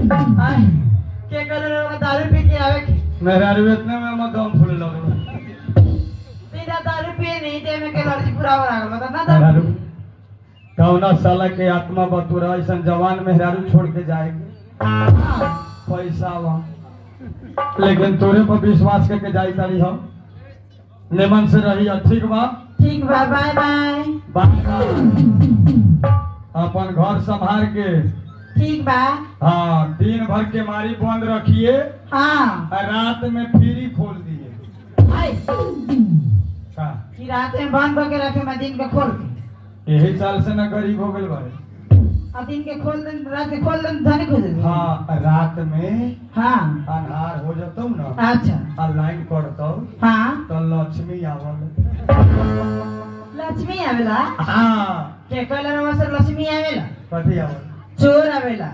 के करे दारू पी के आवे की मेरा इतने में मत दम फूले लगल बिना दारू पिए नहीं दे में के एलर्जी पूरा हो रहा बता ना दारू कौना साला के आत्मा बतुरा ऐसा जवान मेहरारू छोड़ के जाएगी पैसा वहाँ लेकिन तोरे पर विश्वास करके जाई तारी हम निमन से रही ठीक बा बाय बाय अपन घर संभाल के ठीक बा हाँ दिन भर के मारी बंद रखिए हाँ रात में फ्री खोल दिए कि रात में बंद करके रखे मैं दिन के खोल के यही साल से ना गरीब हो गए भाई अब दिन के खोल दिन रात के खोल दिन धनी खोल दे हाँ रात में हाँ अन्हार हो जाता ना अच्छा लाइन करता हाँ तो लक्ष्मी आवल लक्ष्मी आवेला हाँ के कहले रवा सर लक्ष्मी आवेला कथी आवल चोर आवेला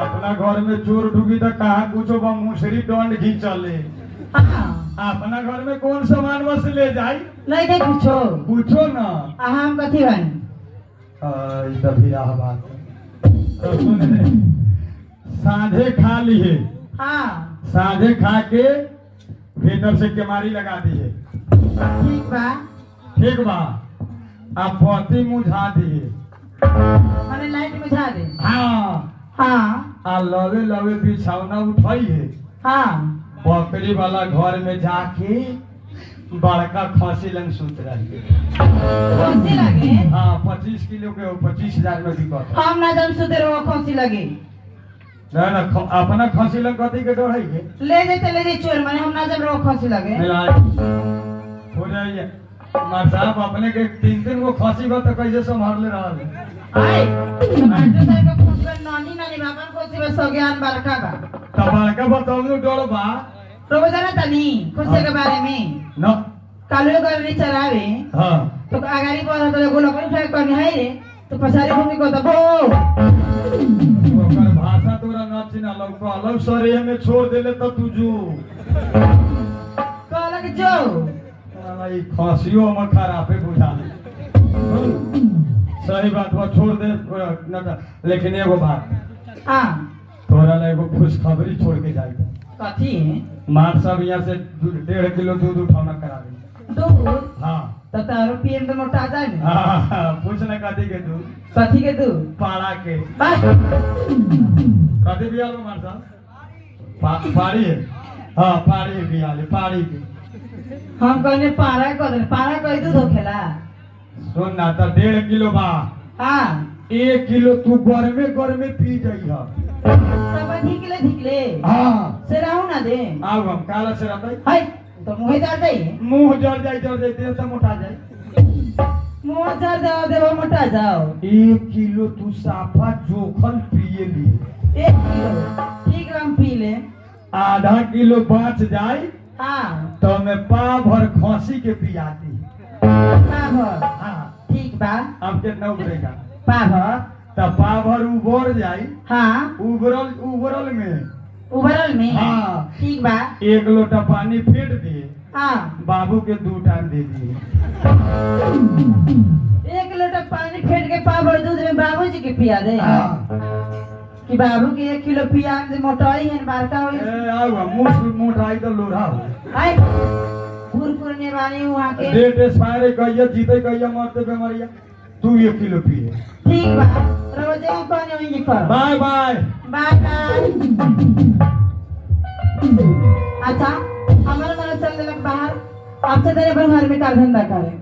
अपना घर में चोर ढुकी तो कहाँ कुछो बा मुसरी दंड घिंचले हाँ अपना घर में कौन सामान बस ले जाई नहीं दे पूछो ना हम कथी बानी बात तो सुन साझे खा लिए हाँ साझे खा के भीतर से केमारी लगा दिए ठीक बा आप पति मुझा दिए मैंने लाइट बुझा दे हाँ आ लवे लवे बिछौना उठाई है हाँ बकरी वाला घर में जाके बड़का खसी लंग सुत रही खोसी लगे हाँ 25 किलो के 25,000 में बिकत हम ना जब सुते रहो खोसी लगे ना ना अपना खसी लंग कथी के डोराई के ले जे चोर माने हम ना जब रहो खोसी लगे हो जाइए मार साहब अपने के 3 गो खसी बा तो कैसे संभाल ले रहा आई टमाटर साहब का खोसी में नानी बाबा खोसी में सगयान बड़का बा तब बड़का बताओ डोर बा तो जाना तनी खुशी के बारे में न कालो करनी चलावे हां तो अगाड़ी पर तो एगो लोकल फ्राई करनी है रे तो पछाड़ी घूमी को दबो ओकर भाषा तोरा न चिना लौको अलग सरे में छोड़ देले तो तू जो कहला कि जो भाई खसियो में खराब है बुझा सही बात बा छोड़ दे न लेकिन एगो बात हां तोरा ले एगो खुशखबरी छोड़ के जाई कथी है मार सब यहाँ से 1.5 किलो दूध उठाना करा दे दूध हाँ तो तारो पियन तो मोटा जाए पूछ ना कथी के दूध कथी के दूध पाड़ा के बस कथी बिया लो मार साहब पाड़ी है हाँ पाड़ी बिया ले पाड़ी के हम कहने पारा कह दूध होखेला सुन ना तो 1.5 किलो बा हाँ 1 किलो तू गरमे पी जाई हा सब धिकले हाँ से रहू ना दे आओ हम काला से रहते हाय तो मुंह जर जाई मुंह जर जाई देह तो मोटा जाए मुंह जर जाओ देव मोटा जाओ 1 किलो तू साफा जोखल पिए लिए 1 किलो ठीक हम पी ले आधा किलो बच जाए हाँ तो मैं पा भर खसी के पियाती पाभर हाँ ठीक बा अब कितना उबरेगा पाभर तो पाभर उबर जाई हाँ उबरल में हाँ ठीक बा 1 लोटा पानी फेंट दिए हाँ बाबू के 2 टाइम दे दिए 1 लोटा पानी फेंट के पाभर दूध में बाबूजी के पिया दे कि बाबू के 1 किलो पिया दे मोटाई है बारका होई आओ मोटाई तो लोढ़ा हो हाय पूर नेवानी वहां के डेट एक्सपायर कहिया जीते कहिया मरते बेमारिया तू 1 किलो पिए ठीक बा रोजे हम कहने वही कर बाय बाय अच्छा हमारा मन चल देलक बाहर आपसे तेरे अपन घर में का धंधा करे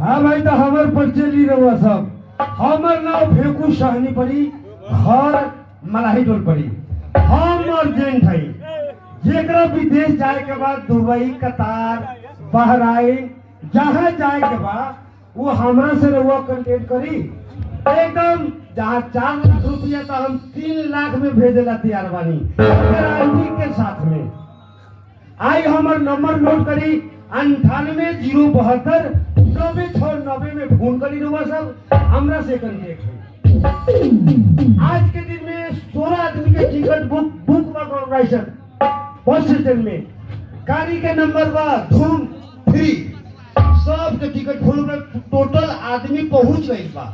हाँ भाई तो हमार परिचय ली रहुआ सब हमार नाम फेकू सहनी पड़ी घर मलाही टोल पड़ी हम अर्जेंट है जेकरा विदेश जाए के बाद दुबई कतार बहराइन जहाँ जाए के बाद वो हमरा से रहुआ कांटेक्ट करी एकदम जहाँ 4 लाख रुपया तो हम 3 लाख में भेजेला तैयार बानी गारंटी के साथ में आई हमार नंबर नोट करी 98 072 9690 में फोन करी रहुआ सब हमरा से कांटेक्ट है आज के दिन में 16 आदमी के ticket book organisation bus stand में गाड़ी के नंबर बा धूम 3 सब के टिकट फुल टोटल आदमी पहुंच गई बा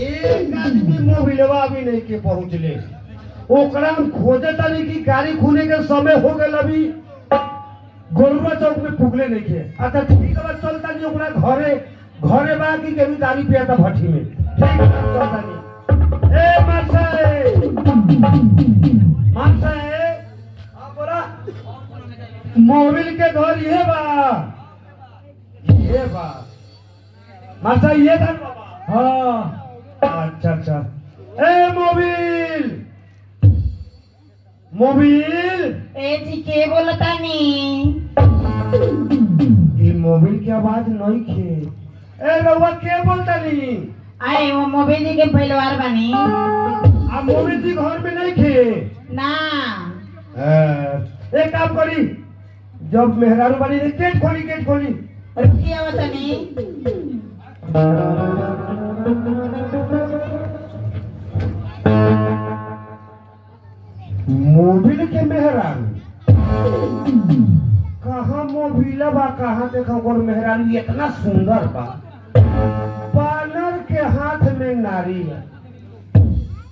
एक आदमी मोबिलवा अभी नहीं के पहुंचले ओकरा हम खोजे तानी कि गाड़ी खुले के समय हो गए अभी गोलुआ चौक में पुगले नहीं के अच्छा ठीक है चलता नहीं ओकरा घरे घरे बा कि केहू दारू पियाता भट्टी में ठीक है चलता नहीं ए मानसाए हां बोला मोबिल के घर ये बा मानसा ये था बाबा हाँ अच्छा अच्छा ए मोबिल मोबिल ए जी के बोलता नी ये मोबिल की आवाज नहीं खे ए रउआ के बोलता नी आए वो मोबाइल के परिवार बनी आ मोबिल जी घर में नहीं खे ना एक काम करी जब मेहरारू बनी गेट खोली रुकिया वतनी मोबिल के मेहरारू कहाँ मोबिला बा कहाँ देखा और मेहरारू इतना सुंदर बा बानर के हाथ में नारी है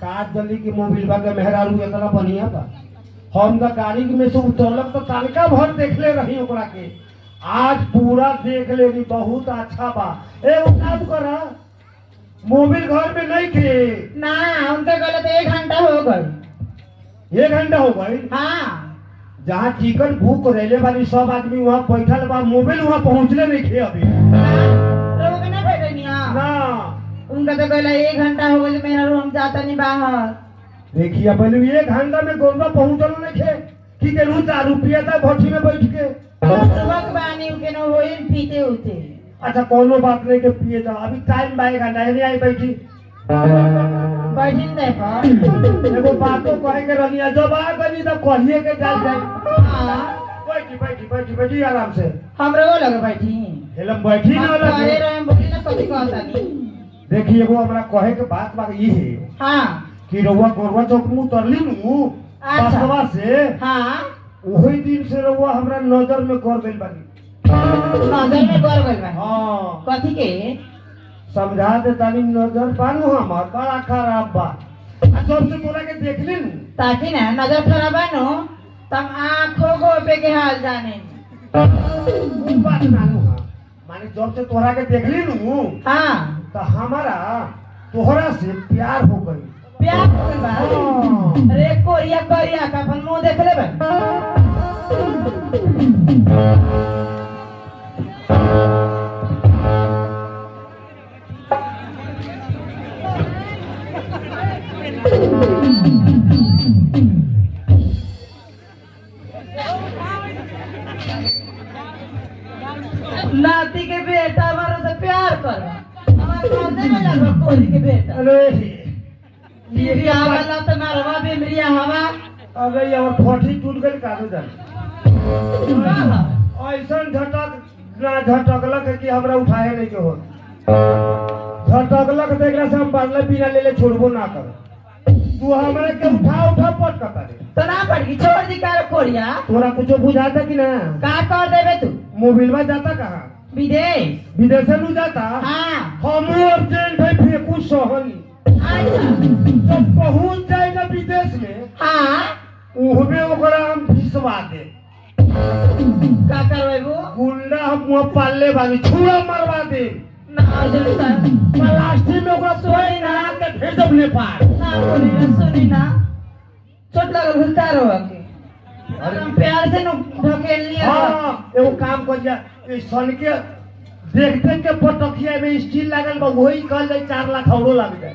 काज जल्दी की मोबिल बा के मेहरारू इतना बढ़िया बा हम तो गाड़ी में से उतरलक तो तनका भर देखले रही ओकरा के आज पूरा देख लेनी बहुत अच्छा बा ए वो काम करा मोबिल घर में नहीं थे ना उनके गलत 1 घंटा हो गई 1 घंटा हो गई हाँ जहाँ टिकट बुक रेले वाली सब आदमी वहाँ बैठल बा मोबिल वहाँ पहुँचले नहीं थे अभी लोग ना बैठे नहीं ना उनका तो गला 1 घंटा हो गई मेरा रूम जाता नहीं बाहर देखिए पहले 1 घंटा में गोलवा पहुँचल नहीं थे कि केनू दारू पिया था भट्टी में बैठ के सुबह बानी के न होई पीते होते अच्छा कोनो बात नहीं के पिए जा अभी टाइम बाएगा नहीं आई बैठी बैठिन दे पर एगो बातो कहे के रनिया जब आ गनी तो कहिए के जाई जाई हां बैठी आराम से हमरे वो लगे बैठी हेलम बैठी ना कहे लगे रहे बोली ना कथि कहता नहीं देखिए एगो हमरा कहे के बात ई है हां कि रउआ गोरवा चौक में उतरली नु अच्छा। बसवा से हां वही दिन से रउआ हमरा नजर में गौर गइल बानी नजर में गौर गइल बा हां कथि के समझा दे तानी नजर पानु हमार बड़ा खराब बा जब से तोरा के देखली नु ताकि ना नजर खराब है नो तम आंखों को पे के हाल जाने वो बात नानू हां माने जब से तोरा के देखली नु हां तो हमारा तोहरा से प्यार हो गई प्यार हो गइल बा अरे कोरिया कोरिया का अपन मुंह देख ले बा नाती के बेटा हमारे से प्यार कर हमारे खाते में लगा कोरी के बेटा अरे ये भी आवाला तो मारवा बेमरिया हवा अरे यार फटी टूट गई कादू जान ऐसा झटकलक कि हमरा उठाए नहीं के हो झटकलक देखला से हम बादला बिना ले छोड़बो ना कर तू हमरा के उठा पट कर दे तो ना पड़ गई छोड़ दी कार कोरिया तोरा कुछ बुझाता कि ना का कर देबे तू मोबाइल में जाता कहाँ विदेश विदेश में जाता हाँ हम अर्जेंट है फेंकू सोहनी अच्छा जब पहुंच जाए ना विदेश में हाँ उहमे ओकरा हम भिसवा दे का करवे वो गुंडा हम मुंह पाले बानी छुरा मरवा दे ना जरूर प्लास्टिक में ओकरा सोई ना के भेज दब नेपाल ना बोली ना सुनी ना चोट लगल घुसकार हो के अरे हम प्यार से न ढकेल लिया हां एगो काम कर जा ए सन के देखते के पटकिया में स्टील लागल बा वही कल जाए 4 लाख औरो लग जाए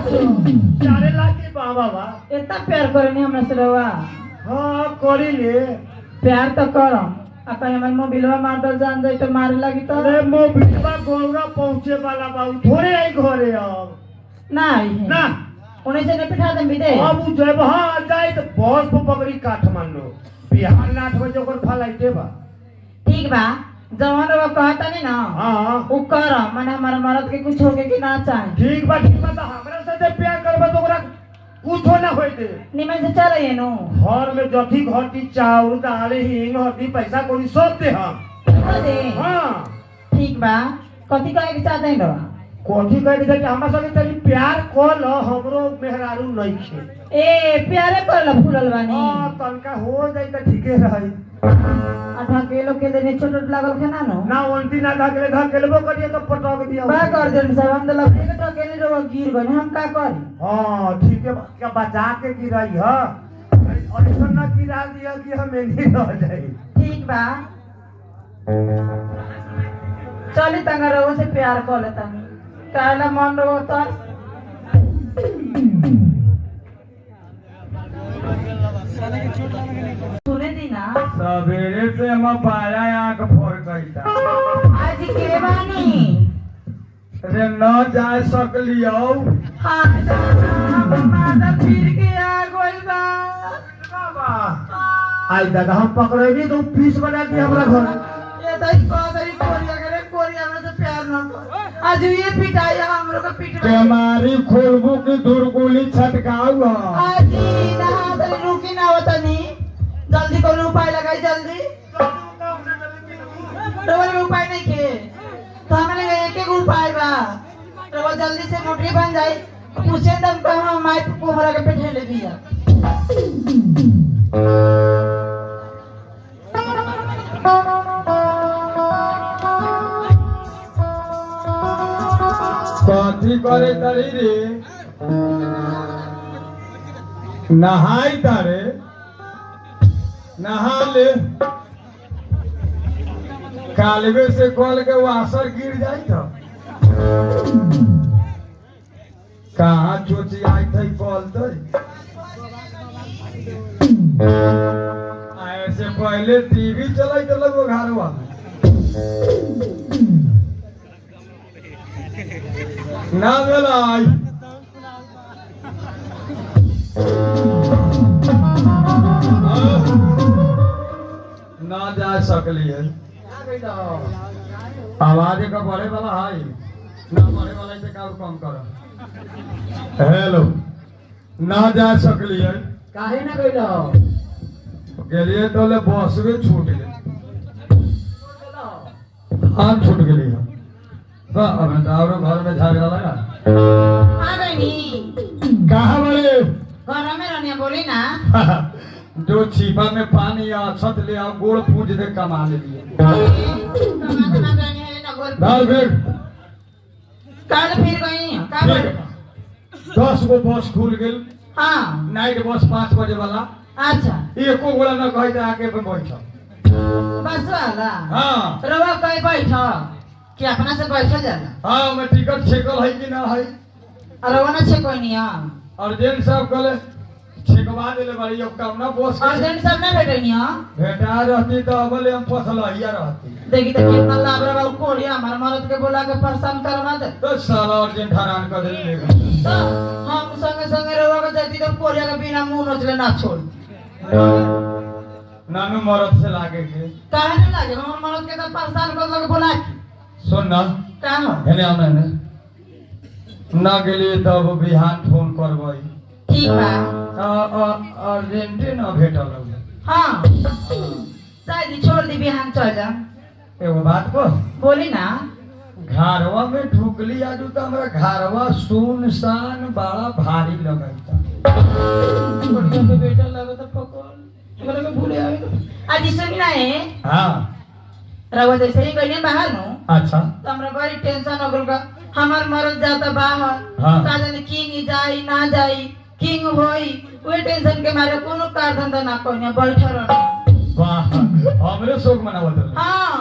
4 लाख के बाबा बा इतना प्यार करनी हमरा से रवा हां करी ले प्यार तो करो अपन हमर मोबाइलवा मार दो जान जाए तो मारे लगी तो अरे मोबिलवा गोलवा पहुंचे वाला बा थोड़े आई घरे अब ना आई है ना उन्हें से नहीं पिठा दे विदेश अब उ जब हां जाए तो बस पे पकड़ी काठमांडू बिहार में 8 बजे ओकर फ्लाइट बा ठीक बा जवान वो कहता नहीं ना हां उ कर माने हमारा मर्द के कुछ होके कि ना चाहे ठीक बा तो हमरा साथे प्यार करबा तो ओकरा कुछ ना होई दे निमन से चल ये नो घर में जथी घटी चाउर दाल हींग हल्दी पैसा कोई सब दे हम हो दे हां ठीक बा कथी कहे के चाहते हैं कोठी कह दे कि हमरा संगे तनी प्यार कर ल हमरो मेहरारू नहीं छे ए प्यारे करला फूलल बानी हां तनका हो जाई त ठीके रही आठा किलो के देने छोट लागल खाना नो ना ओंटी ना धकेलबो करिए तो पटक दिया बा कर देन सब हम दला एक टकेले रो गिर गने हम का करी हां ठीक है क्या बचा के गिराई ह और ऐसा ना गिरा दिया कि हम नहीं रह जाए ठीक बा चली तंगा रो से प्यार कर लेता काला मन रो तर सुने दी ना सवेरे से हम पाया आंख फोड़ गईता आज के बानी रे न जा सकलियो हां हम माता फिर के आ गइल बा आई दादा हम पकड़ेगी तो पीस बना के हमरा घर ये दई कोरी कोरिया में से प्यार न कर आज ये पिटाई हम लोग का पिट हमारी खोलबू की दुर्गुली छटकाऊ आज ना तनी रुकी ना होतनी जल्दी कोनो उपाय लगाई जल्दी तो उपाय नहीं के तो हमारे एक एक उपाय बा तो जल्दी से मोटरी बन जाए पूछे तब को हम माई को हमरा के पेट ले दिया कथी करे तरी रे नहाई तारे नहा ले कालवे से कल के वासर गिर जाई था कहाँ चोची आई थी कल तो ऐसे पहले टीवी चलाई तो लगो घरवा ना बेलाई ना जा सकली है आवाज का बढ़े वाला है ना बढ़े वाला से काम कम करो हेलो ना जा सकली है काहे ना कइलो गेलिए तो ले बस में छूट गए हाँ छूट गई है अब तारो घर में झगड़ा लगा आ गई कहाँ बड़े घर में रहने बोली ना जो छिपा में पानी या छत ले आओ गोड़ पूछ दे कमा ले लिए दाल फिर कल फिर गई का बोल 10 गो बस खुल गेल हां नाइट बस 5 बजे वाला अच्छा एको गोला न कहि त आके पे बैठ बस वाला हां रवा कहीं बैठा कि अपना से बैठा जाना हां मैं टिकट छेकल है कि ना है अरे वो ना छे कोई नहीं हां अर्जेंट साहब कहले छेकवा देले बारी अब काम ना बस अर्जेंट सब ना बैठे नहीं हां भेटा रहती तो अबले हम फसल हिया रहती देखी तो कितना लाभ रहा वो कोड़िया हमारे मर्द के बोला के परेशान करवा दे तो साला अर्जेंट हैरान कर देले तो हम संगे संगे रवा के जाती तो कोड़िया के बिना मुंह नोचले ना छोड़ नानू मरद से लागे के काहे ना लागे हमारे मर्द के तो परेशान कर लगे बोला सुन ना का हो हेने आने ना गेली तब बिहान फोन करबई ठीक बा अर्जेंटीना भेटल हां शायद छोड़ दी बिहान चल जा एगो बात को बोली ना घरवा में ढुकली आजू तो हमरा घरवा सुनसान बड़ा भारी लगता कोड़िया के बेटा लगता पकड़ एकरा के भूले आवे आज इसमें ना है हां रवा जैसे ही गई बाहर नो अच्छा तो हमरा बड़ी टेंशन हो गल हमार मरद जाता बाहर हाँ। का जाने किंग जाई ना जाई किंग होई ओए टेंशन के मारे कोनो कार धंधा ना कोई बैठा रहनी वाह हमरे शोक मनावत रहे हां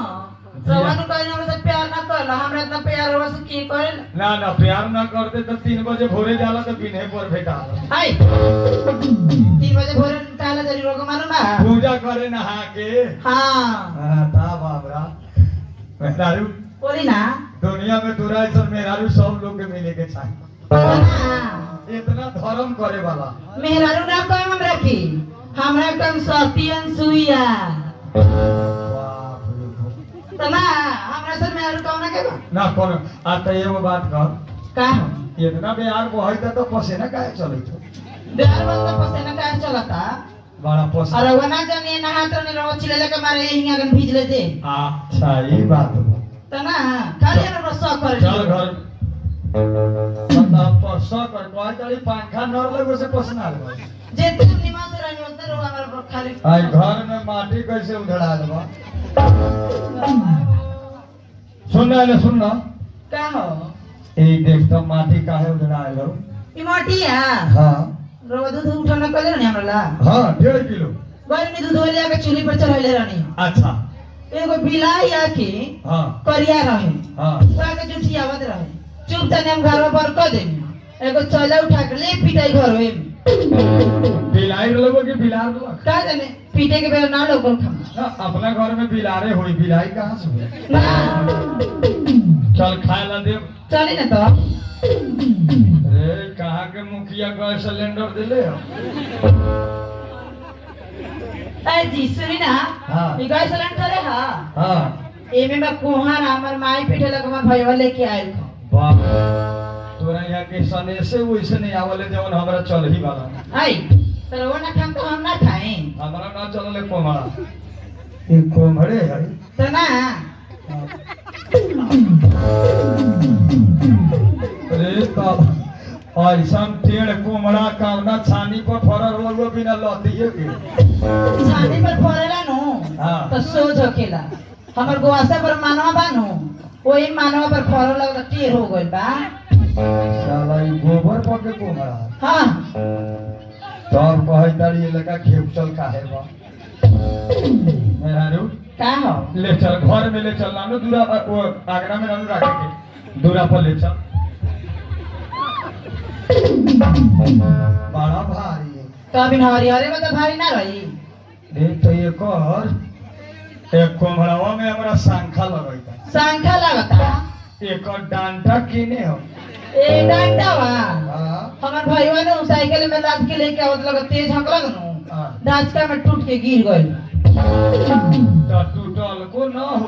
रवानु कहने हमसे प्यार ना करला हमरा इतना प्यार रवा से की करेल ना प्यार ना करते तो 3 बजे भोरे जाला तो बिन्हे पर भेटा हाय 3 बजे भोरे काला जरी रोग मानो ना पूजा करे नहा के हां था बाबरा मेहरारू बोली ना दुनिया में तोरा सब मेहरारू सब लोग के मिले के चाहिए इतना धर्म करे वाला मेहरारू ना कह हमरा की हमरा कम सतियन सुइया तना हमरा से मेहरारू कौन के ना कौन आ त एगो बात कर का इतना बिहार को है तो पसेना काहे चले तो बिहार में तो पसेना का चलता बड़ा पसेना अरे वो ना जाने ना हाथ ने रो चिले के मारे यही आगन भीज लेते अच्छा ये बात है तना खाली ना रस कर चल घर बता पसा कर कोई तारी पंखा नर लगो से पसना लगा जे तुम निवास रहनी होते रहो हमारा पर खाली आई घर में माटी कैसे उधड़ा देबा सुन ना का हो ए देख तो माटी काहे उधड़ा लो ई मोटिया हां रो दूध उठाना कले रहनी हमरा ला हां 1.5 किलो गरमी दूध ले आके चूल्ही पर चढ़ाइले रहनी अच्छा एगो बिलाई आके हां करिया रहे हां ओकरा के जुठियावत रहे चुप तने हम घर पर कर देनी एगो चला उठा के ले पिटाई घर में बिलाई लोगो के बिलार दो का जाने पीटे के बेर ना लोगन खा अपना घर में बिलारे होई बिलाई कहां से हुई ना चल खाए ला दे चली ना तो अरे कहां के मुखिया गैस सिलेंडर दिले हो ए जी सुनी ना हाँ। ई गैस सिलेंडर है हां हां एमे में कोहार हमर माई पीटे लग में भईवा लेके आइल बाप तोरा यहाँ के सने से वैसे नहीं आवले जवन हमरा चल ही वाला आई तो वो ना खाम तो हम ना खाएं हमरा ना चलले कोमड़ा ये कोमड़े है तो ना अरे बाप ऐसा टेढ़ कोमड़ा कावना छानी पर फरर लगो बिना लतिए के छानी पर फोरेला नो हाँ। तो सोच होकेला हमर गोवासा पर मानवा बानो ओही मानवा पर फोर लग टेढ़ हो गइल बा साला ई गोबर पर के कोमड़ा हां तब कहै तारी ये लगा खेपचल काहे बा मेरा रू का हो ले चल घर में ले चल नानू दूरा वो आगरा में नानू रखे के दूरा पर ले चल बड़ा भारी है तो अभी हरिहरे में तो भारी ना रही देख तो ये कर एक कोमड़वा में हमरा शंखा लगाइता सांखा लगता एक डांटा किने हो ए डांटावा हां हमर भईवा ने साइकिल में लाद के लेके आवत लगा तेज हकलग नु हां दाचका में टूट के गिर गइल तो टूटल को ना हो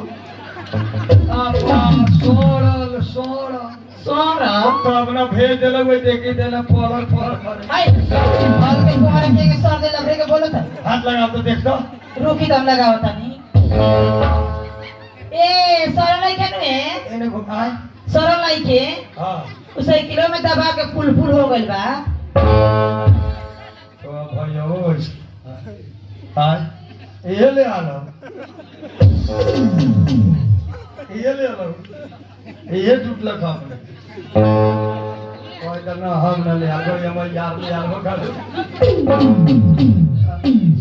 आपा सोड़ल सोरा तब ना भेज देला वही देखी देला फलर करे हाय और के कुमार के सर दे लबरे के बोलत हाथ लगा तो देख तो रुकी दम लगावता नी ए सर नहीं केने एने घुमाए सर नहीं के हां उस साइकिलो में दबा के पुल हो गइल बा तो भयो हां ये ले आलो ये ले आलो ये टूटला खाने कोई करना हम न ले आगो हम यार ले आगो कर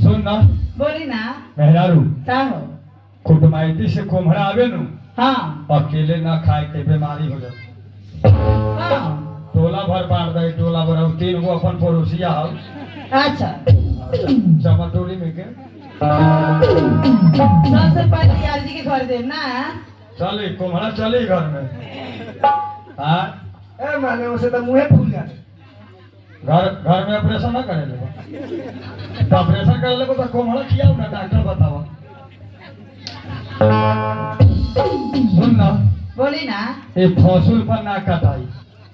सुन ना बोली ना मेहरारू का हो कुटमाइती से कोमड़ा आवे नु हां अकेले ना खाए के बीमारी हो जाए हां टोला भर बांट दे टोला भर और 3 गो अपन पड़ोसिया हो अच्छा चमटोली में के सबसे पहले यार जी के घर दे ना चली कोमड़ा चली घर में हां ए माने उसे तो मुंह फूल जाए घर में ऑपरेशन ना करे ले तो ऑपरेशन कर ले तो कोमड़ा खियाओ ना डॉक्टर बताओ सुन ना बोली ना ये फसुल पर ना कटाई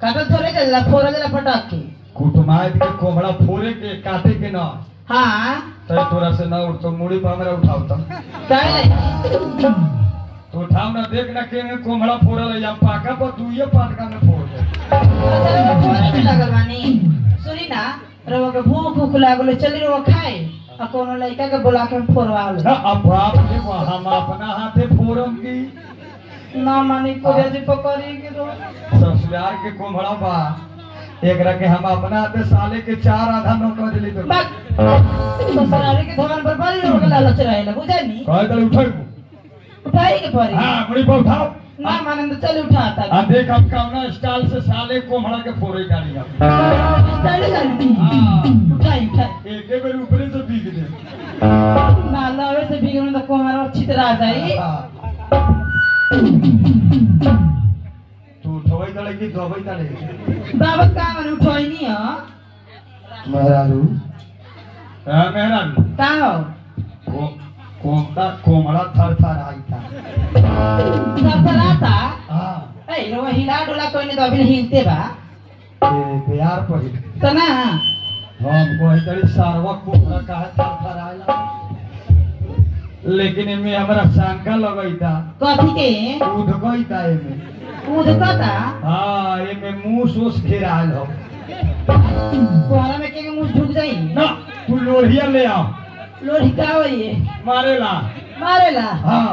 काटल थोड़े चला फोड़ देला पटक के कुटुमाइट के कोमड़ा फोड़े के काटे के ना हां तो तोरा से ना उठ तो मुड़ी पर हमरा उठाओ तो काहे तो उठाओ ना देख ना के कोमड़ा फोड़ल या पाका पर तू ये पाटका में फोड़ दे चलो फोड़े में लगल बानी सुनी ना रवा के भूख लागल चली रवा खाए आ कोनो लड़का के बुला के फोड़वा ले अब बाप रे हम अपना हाथे फोड़म की ना मानी को जे पकड़ी के रो ससुराल के कोमड़ा बा एकरा के हम अपना हाथे साले के 4 आधा नोट कर देली तो बक तो सरारे के धवन पर बड़ी रोक लालच रहेला बुझानी कहे तो उठाई उठाई के पड़ी हां मुड़ी पर उठाओ ना माने तो चल उठाता आ देख हम कौना स्टाइल से साले कोमड़ा के फोड़े गाड़ी हम स्टाइल करनी हां उठाई उठाई एक बेर ऊपरे से बीग दे ना लावे से बिगड़ में तो कोहरा छितरा जाई तू उठोई तले की दबाई तले बाबा का मन उठाई नहीं हां मेहरारू हां मेहरारू का हो कोमड़ा थर थर आई था थरथराता हां ए रो हिला डोला कोई नहीं तो अभी हिलते बा प्यार पर तो ना हम कोई तरी सारवा कोमड़ा काहे थर थर आइला लेकिन एमे हमरा शंका लगईता कथी के दूध गईता एमे मुझे कहता हाँ ये में मुंह सोच घेराल हो कोहरा में के मुंह ढुक जाई ना तू लोहिया ले आओ लोरी का होई मारेला मारेला हाँ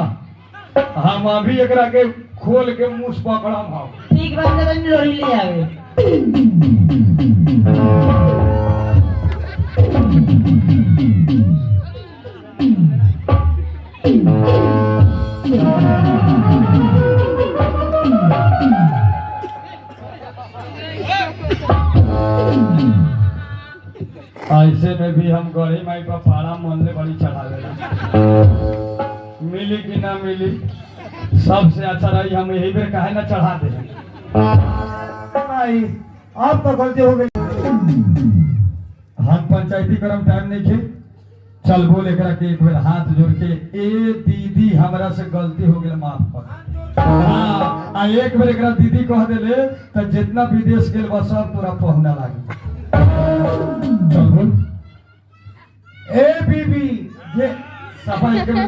हम अभी एकरा के खोल के मुंह पकड़म हम ठीक बात है बन लोरी ले आवे ऐसे में भी हम गढ़ी माई पर फाड़ा मन ले बड़ी चढ़ावेला मिली कि ना मिली सबसे अच्छा रही हम यही बेर काहे ना चढ़ा दे भाई आप तो गलती हो गई। हम पंचायती करम टाइम नहीं खे चल बोल एकरा के एक बेर हाथ जोड़ के ए दीदी हमरा से गलती हो गई माफ कर हाँ आ एक बेर एकरा दीदी कह देले तो जितना विदेश गेल बा सब तोरा पहुना लागी चल बोल ए बीबी ये सफाई के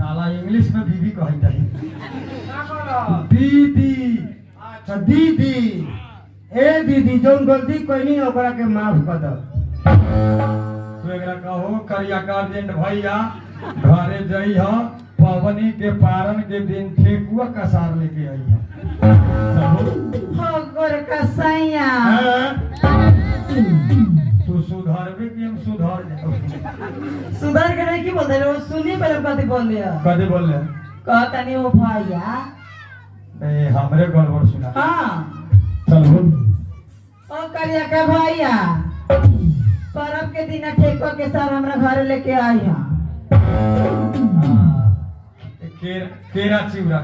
साला इंग्लिश में बीबी कही जाए दीदी अच्छा दीदी ए दीदी जो गलती कोई नहीं ओकरा के माफ कर दो तू एकरा कहो करिया गार्जियन भैया घरे जई ह पवनी के पारण के दिन ठेकुआ कसार लेके आई ह हो गोर का सैया तू सुधरबे कि हम सुधर जाओ सुधर के नहीं की बोलते रे वो सुनी पर कथी बोल दिया कदे बोले कहता नहीं वो भैया ए हमरे गड़बड़ सुना हाँ चल बोल ओ करिया का भैया पर्व के दिन ठेकुआ के साथ हमरा घर लेके आई हां केरा चिवड़ा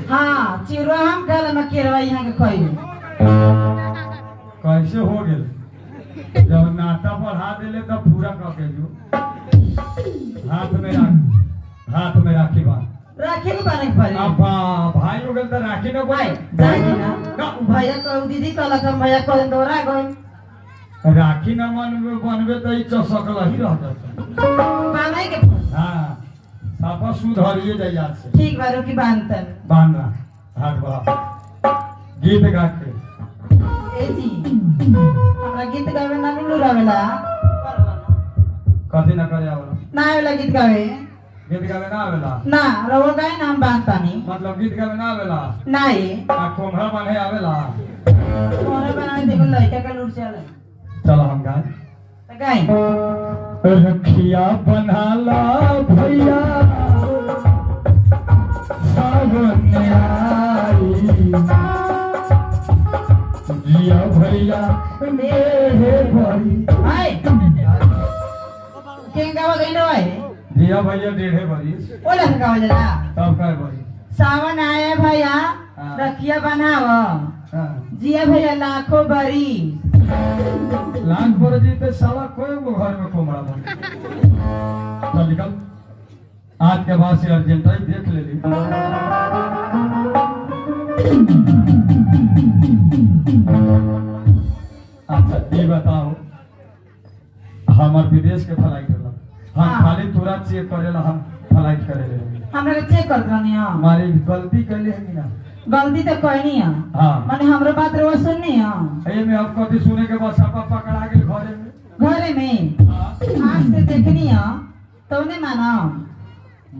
हाँ चिड़वा हम खाला में केरवा यहाँ के खाई कैसे हो गेल जब नाता बढ़ा देले तब पूरा कह के जो हाथ में राखी बा राखी नहीं बने पड़े अब भाई हो गेल तो राखी न भाई बने जाएगी ना भैया को दीदी कहला हम भैया को दोहरा गई राखी न बनबे तो ई चसक ही रह जाता बांधे के हाँ सापा सुधरिए जाइए आज से ठीक बारो की बांधतन बांधना हाथ बढ़ा गीत गा के ए जी हमरा गीत गावे ना लुरावेला कथी न करे आवला ना आवेला गीत गावे गीत गावे ना आवेला ना रहो गाय ना हम बांधतानी मतलब गीत गावे ना आवेला नहीं आ कोंघा बने आवेला तोरे बनाए देखो लड़का का लूट चले चलो हम गाए तो गाय रखिया बनाला भैया सावन आई जिया भैया मेरे भाई हाय केंगा हो गई नो है जिया भैया 1.5 बरिस ओला का हो जाला तब काय बरिस सावन आया भैया रखिया बनाव हां जिया भैया लाखों बरी लाख बरजी ते साला कोई वो घर में कोमड़ा बन चल निकल आज के बाद से अर्जेंटाइन देख ले ली अच्छा ये बताओ हमार विदेश के फ्लाइट होला हम हाँ। खाली तुरंत चेक करेला हम फ्लाइट करेले हमरा के चेक करत रहनी हां हमारी गलती कैले है कि ना गलती तो कोई नहीं है हाँ माने हमरो बात रो सुननी है ए में अब कथी सुने के बाद सापा पकड़ा गेल घरे में घरे में हाँ। आँख से देखनी है तो नहीं माना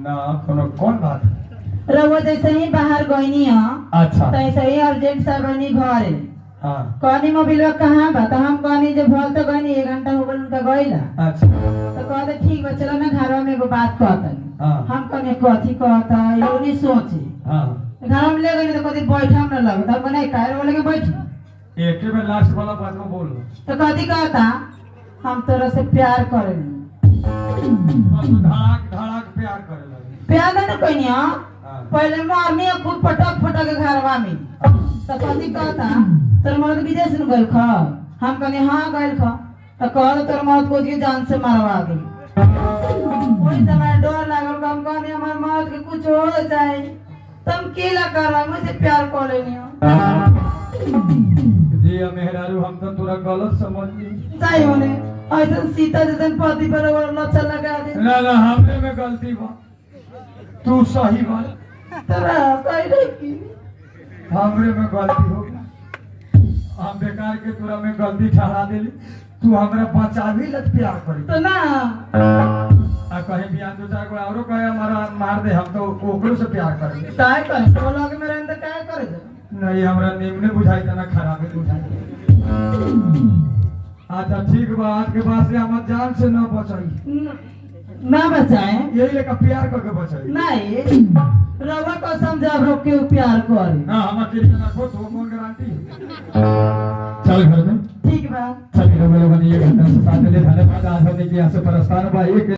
ना कोनो कौन बात रहो जैसे ही बाहर गईनी है अच्छा तो ऐसे ही अर्जेंट सब बनी घरे हाँ कहनी मोबिलवा कहाँ बा तो हम कहनी जो भल तो गईनी 1 घंटा हो गल उनका गईला अच्छा तो कहते ठीक बा चलो ना घर में एगो बात कहतनी हाँ। हम कहने कथी कहता यो नहीं सोचे हाँ घर में ले गई तो कथी बैठा हम ना लगे तो नहीं काहे बोले के बैठी एक में लास्ट वाला बात में बोल तो कथी कहता हम तोरा से प्यार करेनी धड़ाक धड़ाक प्यार करे लगे प्यार ना कोई नहीं हाँ। पहले मारनी है खूब पटक पटक घरवा में तो कथी कहता तोर मर्द विदेश में गइल ख हम कहनी हाँ गइल ख तो कह तोर मर्द को के जान से मारवा गई ओई समय डर लागल हम कहनी हमर मर्द के कुछ हो जाए तुम केला कर मुझसे प्यार कर लेनी हो जी मेहरारू हम तो तुरा गलत समझ ली जाई होने ऐसा सीता जैसन पति पर लच्छा लगा दे ना हमने में गलती बा तू सही बा तेरा कह रही की हमरे में गलती हो गई, हम बेकार के तोरा में गलती ठहरा देली, तू हमरा बचावी लत प्यार करी तो ना आ कहीं भी दो चार गो औरो कहे हमारा मार दे, हम तो ओकरो से प्यार करेंगे। काय करे तो लगे मेरे अंदर काय करे जा नहीं हमरा निम्न बुझाई तना खराबे बुझाई। अच्छा ठीक बा, आज के बाद से हम जान से न बचाई, ना बचाए यही लेकर प्यार करके बचाई। नहीं रवा को समझा रोक के प्यार करे ना हम अकेले ना को तो कौन गारंटी। चल घर में ठीक बा चल लोग बनी ये घंटा से साथ ले धन्यवाद। आज होने की यहाँ से प्रस्थान बा एक